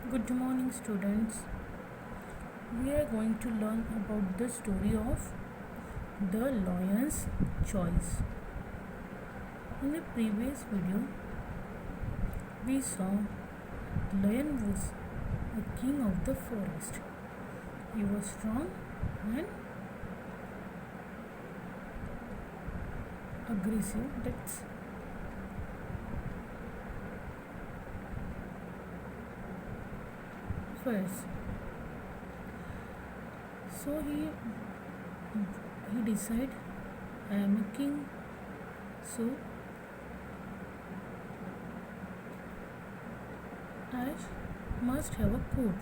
Good morning, students. We are going to learn about the story of the lion's choice. In the previous video, we saw the lion was a king of the forest. He was strong and aggressive. That's first. So he decided, I am a king, so I must have a coat.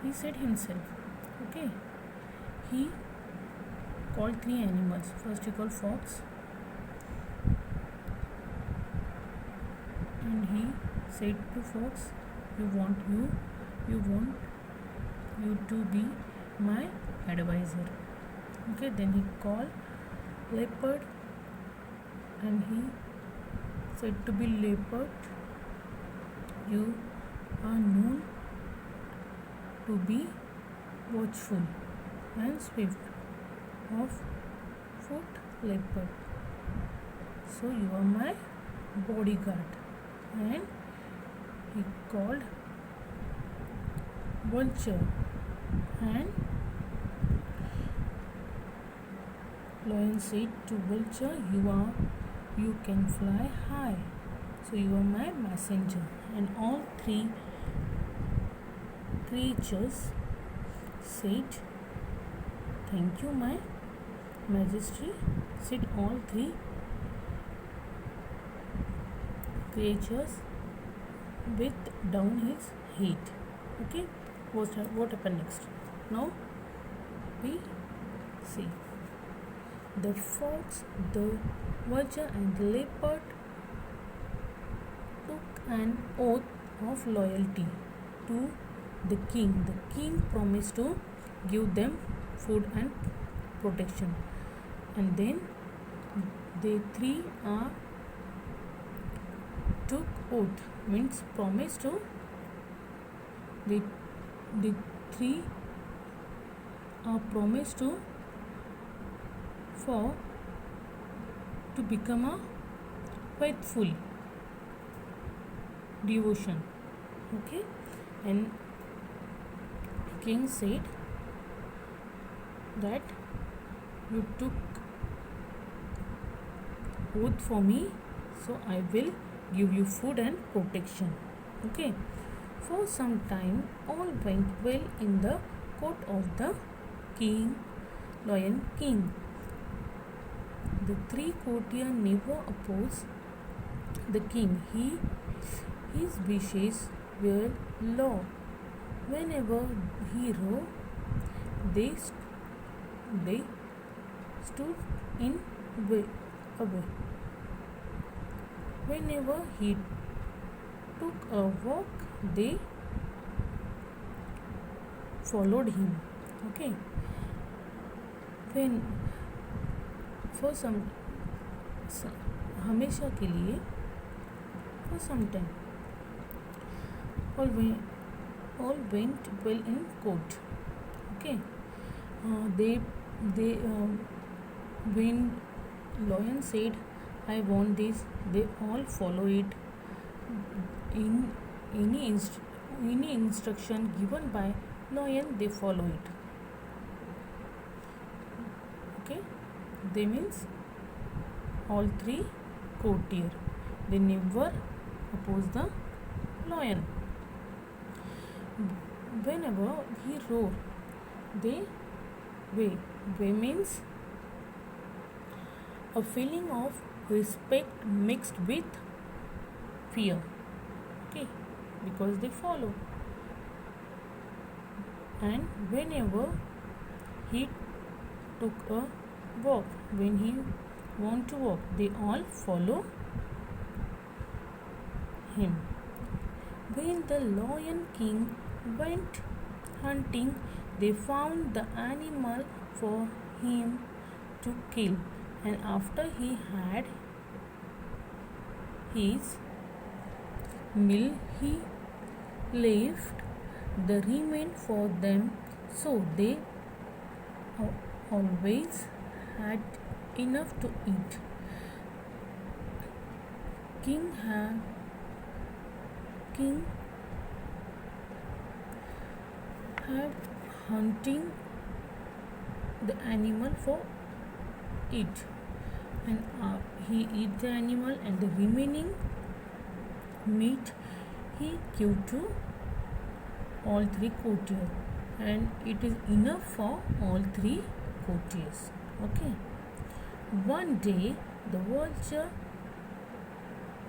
He said himself. Okay. He called three animals. First he called fox, and he said to fox, you want you to be my advisor. Okay. Then he called leopard, and he said to be leopard, you are known to be watchful and swift of foot, leopard, so you are my bodyguard. And he called vulture, and lion said to vulture, you can fly high, so you are my messenger. And all three creatures said, thank you, my majesty, said all three creatures with down his head. Okay. What happened next? Now we see. The fox, the vulture, and the leopard took an oath of loyalty to the king. The king promised to give them food and protection. And then they three took oath, means promise to the three are promised to become a faithful devotion. Okay. And king said that you took oath for me, so I will give you food and protection. Okay. For some time all went well in the court of the lion king. The three courtiers never opposed the king. His wishes were law. Whenever he rose, they stood in way away. Whenever he took a walk, they followed him. Okay. When for some हमेशा के लिए, for some time, all went well in court. Okay. They when lion said, I want this, they all follow it. In any instruction given by lion, they follow it. Okay. They means all three courtiers, they never oppose the lion. Whenever he roar, they way means a feeling of respect mixed with fear. Okay. Because they follow. And whenever he took a walk, when he want to walk, they all follow him. When the lion king went hunting, they found the animal for him to kill, and after he had his meal, he left the remain for them, so they always had enough to eat. King had King had hunting the animal for it, and he eat the animal, and the remaining meat he gave to all three courtiers, and it is enough for all three courtiers. Okay. One day the vulture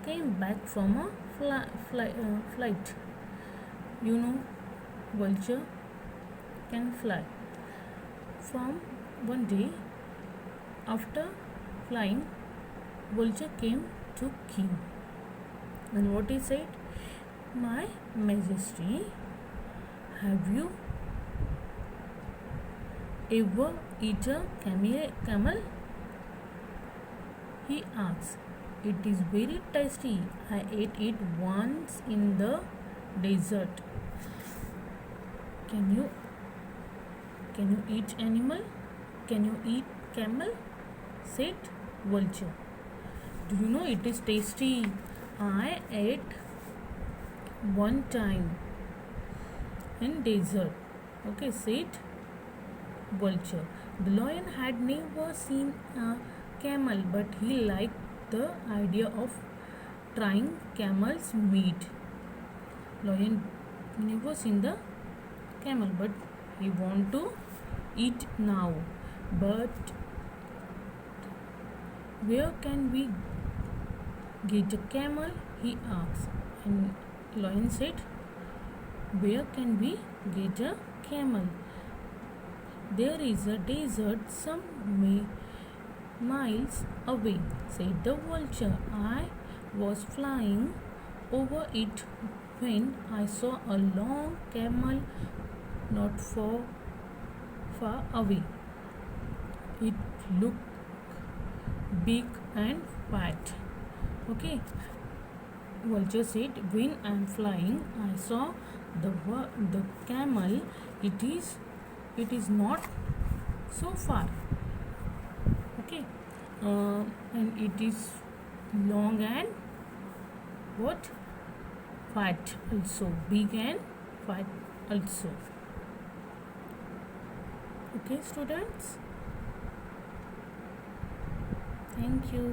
came back from a flight. You know, vulture can fly. From one day after flying, vulture came to king, and what he said, "My Majesty, have you ever eaten camel?" He asked. "It is very tasty. I ate it once in the desert." Can you eat animal? Can you eat camel? Said vulture. "Do you know it is tasty? I ate one time in desert." Okay, said vulture. The lion had never seen a camel, but he liked the idea of trying camel's meat. Lion never seen the camel, but he want to eat now. But where can we get a camel? He asked. And lion said, "Where can we get a camel? There is a desert some miles away," said the vulture. "I was flying over it when I saw a long camel not far away. It looked big and fat." Okay. Vulture said, "When I am flying, I saw the camel. It is not so far. Okay, and it is long and what? Fat also, big and fat also." Okay, students. Thank you.